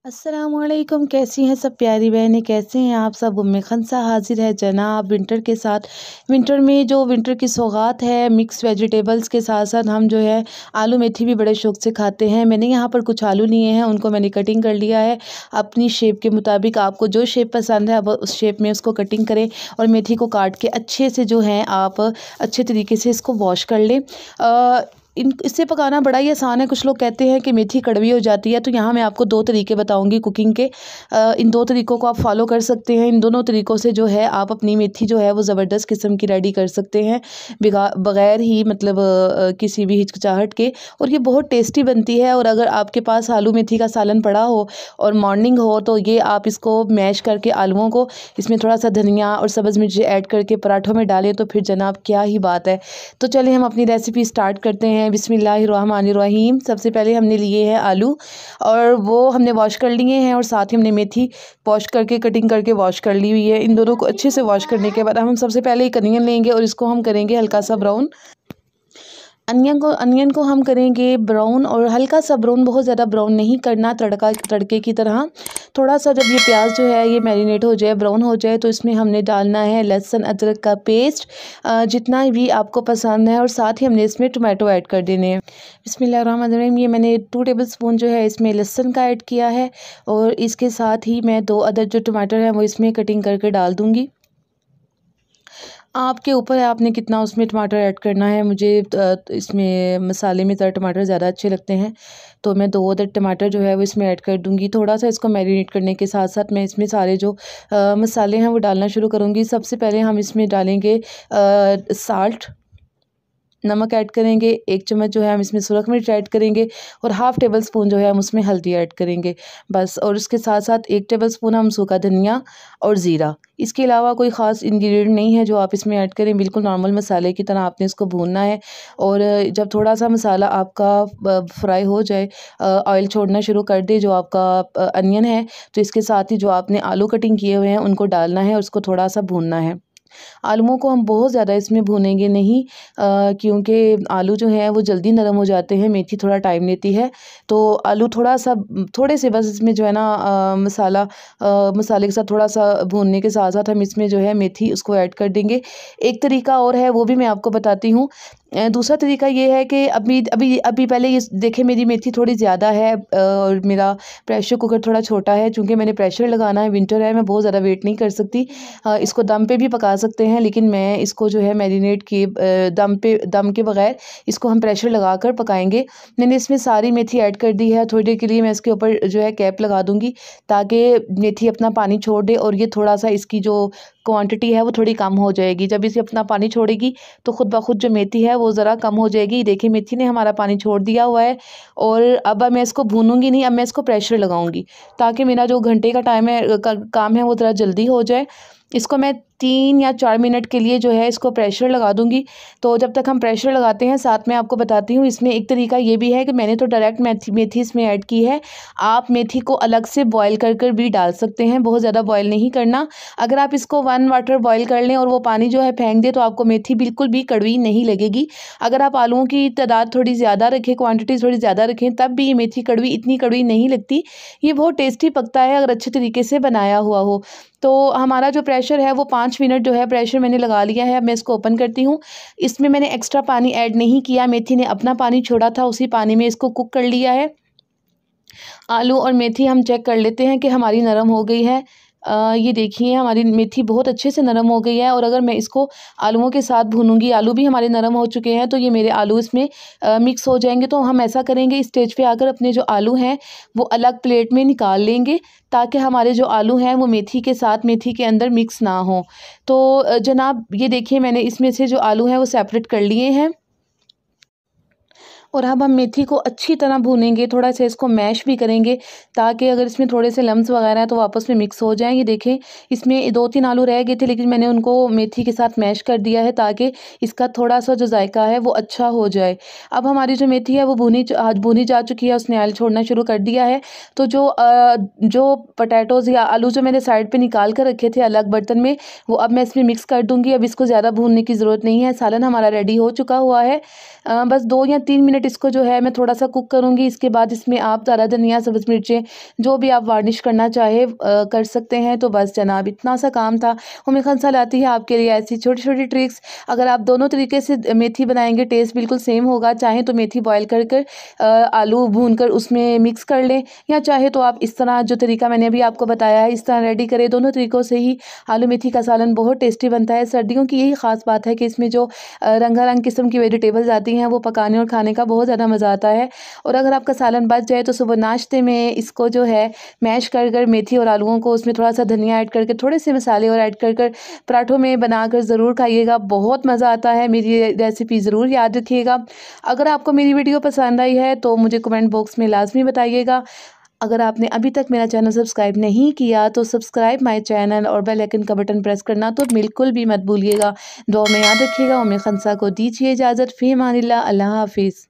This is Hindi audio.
अस्सलामुअलैकुम, कैसी हैं सब प्यारी बहनें, कैसे हैं आप सब। उम्मे खनसा हाजिर है जनाब विंटर के साथ। विंटर में जो विंटर की सौगात है, मिक्स वेजिटेबल्स के साथ साथ हम जो है आलू मेथी भी बड़े शौक़ से खाते हैं। मैंने यहाँ पर कुछ आलू लिए हैं, उनको मैंने कटिंग कर लिया है अपनी शेप के मुताबिक। आपको जो शेप पसंद है आप उस शेप में उसको कटिंग करें और मेथी को काट के अच्छे से जो है आप अच्छे तरीके से इसको वॉश कर लें। इससे पकाना बड़ा ही आसान है। कुछ लोग कहते हैं कि मेथी कड़वी हो जाती है, तो यहाँ मैं आपको दो तरीके बताऊंगी कुकिंग के। इन दो तरीक़ों को आप फॉलो कर सकते हैं। इन दोनों तरीक़ों से जो है आप अपनी मेथी जो है वो ज़बरदस्त किस्म की रेडी कर सकते हैं बग़ैर ही मतलब किसी भी हिचकिचाहट के, और ये बहुत टेस्टी बनती है। और अगर आपके पास आलू मेथी का सालन पड़ा हो और मॉर्निंग हो तो ये आप इसको मैश करके आलूओं को इसमें थोड़ा सा धनिया और सब्ज़ मिर्च ऐड करके पराठों में डालें तो फिर जनाब क्या ही बात है। तो चलिए हम अपनी रेसिपी स्टार्ट करते हैं। बिस्मिल्लाहिर्रहमानिर्रहीम। सबसे पहले हमने लिए हैं आलू और वो हमने वॉश कर लिए हैं, और साथ ही हमने मेथी वॉश करके कटिंग करके वॉश कर ली हुई है। इन दोनों को अच्छे से वॉश करने के बाद हम सबसे पहले एक अनियन लेंगे और इसको हम करेंगे हल्का सा ब्राउन। अनियन को हम करेंगे ब्राउन, और हल्का सा ब्राउन, बहुत ज़्यादा ब्राउन नहीं करना, तड़के की तरह। थोड़ा सा जब ये प्याज जो है ये मैरिनेट हो जाए, ब्राउन हो जाए, तो इसमें हमने डालना है लहसुन अदरक का पेस्ट जितना भी आपको पसंद है, और साथ ही हमने इसमें टमाटो ऐड कर देने हैं। बिस्मिल्लाहिर्रहमानिर्रहीम। ये मैंने 2 टेबलस्पून जो है इसमें लहसुन का ऐड किया है, और इसके साथ ही मैं 2 अदर जो टमाटर हैं वो इसमें कटिंग करके डाल दूँगी। आपके ऊपर है आपने कितना उसमें टमाटर ऐड करना है। मुझे इसमें मसाले में ज़रा टमाटर ज़्यादा अच्छे लगते हैं, तो मैं 2 अदर टमाटर जो है वो इसमें ऐड कर दूँगी। थोड़ा सा इसको मैरिनेट करने के साथ साथ मैं इसमें सारे जो मसाले हैं वो डालना शुरू करूँगी। सबसे पहले हम इसमें डालेंगे साल्ट, नमक ऐड करेंगे। 1 चम्मच जो है हम इसमें सुरख मिर्च ऐड करेंगे, और हाफ़ टेबल स्पून जो है हम उसमें हल्दी ऐड करेंगे बस। और उसके साथ साथ 1 टेबल स्पून हम सूखा धनिया और ज़ीरा। इसके अलावा कोई ख़ास इंग्रेडिएंट नहीं है जो आप इसमें ऐड करें, बिल्कुल नॉर्मल मसाले की तरह आपने इसको भूनना है। और जब थोड़ा सा मसाला आपका फ्राई हो जाए, ऑयल छोड़ना शुरू कर दे जो आपका अनियन है, तो इसके साथ ही जो आपने आलू कटिंग किए हुए हैं उनको डालना है और उसको थोड़ा सा भूनना है। आलूओं को हम बहुत ज़्यादा इसमें भूनेंगे नहीं, क्योंकि आलू जो हैं वो जल्दी नरम हो जाते हैं, मेथी थोड़ा टाइम लेती है। तो आलू थोड़े से बस इसमें जो है ना मसाले के साथ थोड़ा सा भूनने के साथ साथ हम इसमें जो है मेथी उसको ऐड कर देंगे। एक तरीका और है, वो भी मैं आपको बताती हूँ। दूसरा तरीका ये है कि अभी पहले ये देखें मेरी मेथी थोड़ी ज़्यादा है, और मेरा प्रेशर कुकर थोड़ा छोटा है, चूँकि मैंने प्रेशर लगाना है, विंटर है, मैं बहुत ज़्यादा वेट नहीं कर सकती। इसको दम पे भी पका सकते हैं, लेकिन मैं इसको जो है मैरिनेट किए दम के बगैर इसको हम प्रेशर लगा कर पकाएंगे। मैंने इसमें सारी मेथी ऐड कर दी है। थोड़ी देर के लिए मैं इसके ऊपर जो है कैप लगा दूँगी, ताकि मेथी अपना पानी छोड़ दे, और ये थोड़ा सा इसकी जो क्वांटिटी है वो थोड़ी कम हो जाएगी। जब इसे अपना पानी छोड़ेगी तो खुद ब खुद जो मेथी है वो ज़रा कम हो जाएगी। देखिए मेथी ने हमारा पानी छोड़ दिया हुआ है, और अब मैं इसको भूनूंगी नहीं, अब मैं इसको प्रेशर लगाऊंगी, ताकि मेरा जो घंटे का टाइम है काम है वो ज़रा जल्दी हो जाए। इसको मैं 3 या 4 मिनट के लिए जो है इसको प्रेशर लगा दूंगी। तो जब तक हम प्रेशर लगाते हैं, साथ में आपको बताती हूँ इसमें एक तरीका ये भी है कि मैंने तो डायरेक्ट मेथी इसमें ऐड की है। आप मेथी को अलग से बॉयल कर भी डाल सकते हैं, बहुत ज़्यादा बॉयल नहीं करना। अगर आप इसको 1 वाटर बॉयल कर लें और वो पानी जो है फेंक दें, तो आपको मेथी बिल्कुल भी कड़वी नहीं लगेगी। अगर आप आलूओं की तादाद थोड़ी ज़्यादा रखें, क्वान्टिटी थोड़ी ज़्यादा रखें, तब भी ये मेथी इतनी कड़वी नहीं लगती। ये बहुत टेस्टी पकता है अगर अच्छे तरीके से बनाया हुआ हो। तो हमारा जो प्रेशर है वो 5 मिनट जो है प्रेशर मैंने लगा लिया है। अब मैं इसको ओपन करती हूँ। इसमें मैंने एक्स्ट्रा पानी ऐड नहीं किया, मेथी ने अपना पानी छोड़ा था, उसी पानी में इसको कुक कर लिया है। आलू और मेथी हम चेक कर लेते हैं कि हमारी नरम हो गई है। ये देखिए हमारी मेथी बहुत अच्छे से नरम हो गई है, और अगर मैं इसको आलूओं के साथ भूनूंगी, आलू भी हमारे नरम हो चुके हैं, तो ये मेरे आलू इसमें मिक्स हो जाएंगे। तो हम ऐसा करेंगे, इस स्टेज पे आकर अपने जो आलू हैं वो अलग प्लेट में निकाल लेंगे, ताकि हमारे जो आलू हैं वो मेथी के साथ मेथी के अंदर मिक्स ना हो। तो जनाब ये देखिए मैंने इसमें से जो आलू हैं वो सेपरेट कर लिए हैं, और अब हम मेथी को अच्छी तरह भूनेंगे, थोड़ा सा इसको मैश भी करेंगे, ताकि अगर इसमें थोड़े से लम्स वगैरह हैं तो आपस में मिक्स हो जाएँ। ये देखें इसमें 2-3 आलू रह गए थे, लेकिन मैंने उनको मेथी के साथ मैश कर दिया है, ताकि इसका थोड़ा सा जो जायका है वो अच्छा हो जाए। अब हमारी जो मेथी है वो भूनी जा चुकी है, उसने ऑयल छोड़ना शुरू कर दिया है। तो जो पोटैटोज़ या आलू जो मैंने साइड पर निकाल कर रखे थे अलग बर्तन में, वो अब मैं इसमें मिक्स कर दूँगी। अब इसको ज़्यादा भूनने की ज़रूरत नहीं है, सालन हमारा रेडी हो चुका हुआ है। बस 2 या 3 मिनट मिनट इसको जो है मैं थोड़ा सा कुक करूँगी। इसके बाद इसमें आप ज़रा धनिया, सब्ज़ मिर्चें जो भी आप वार्निश करना चाहे कर सकते हैं। तो बस जनाब इतना सा काम था। उम्मीद खान लाती है आपके लिए ऐसी छोटी छोटी ट्रिक्स। अगर आप दोनों तरीके से मेथी बनाएंगे टेस्ट बिल्कुल सेम होगा। चाहे तो मेथी बॉयल कर कर आलू भून कर उसमें मिक्स कर लें, या चाहे तो आप इस तरह जो तरीका मैंने अभी आपको बताया है इस तरह रेडी करें। दोनों तरीक़ों से ही आलू मेथी का सालन बहुत टेस्टी बनता है। सर्दियों की यही ख़ास बात है कि इसमें जो रंगारंग किस्म की वेजिटेबल्स आती हैं वो पकाने और खाने का बहुत ज़्यादा मज़ा आता है। और अगर आपका सालन बच जाए तो सुबह नाश्ते में इसको जो है मैश कर कर मेथी और आलूओं को उसमें थोड़ा सा धनिया ऐड करके थोड़े से मसाले और ऐड कर कर पराठों में बनाकर ज़रूर खाइएगा, बहुत मज़ा आता है। मेरी रेसिपी ज़रूर याद रखिएगा। अगर आपको मेरी वीडियो पसंद आई है तो मुझे कमेंट बॉक्स में लाजमी बताइएगा। अगर आपने अभी तक मेरा चैनल सब्सक्राइब नहीं किया तो सब्सक्राइब माय चैनल और बेल आइकन का बटन प्रेस करना तो बिल्कुल भी मत भूलिएगा। दुआ में याद रखिएगा। उम्मीद खंसा को दीजिए इजाज़त। फ़ी अमानिल्लाह। अल्लाह हाफ़िज़।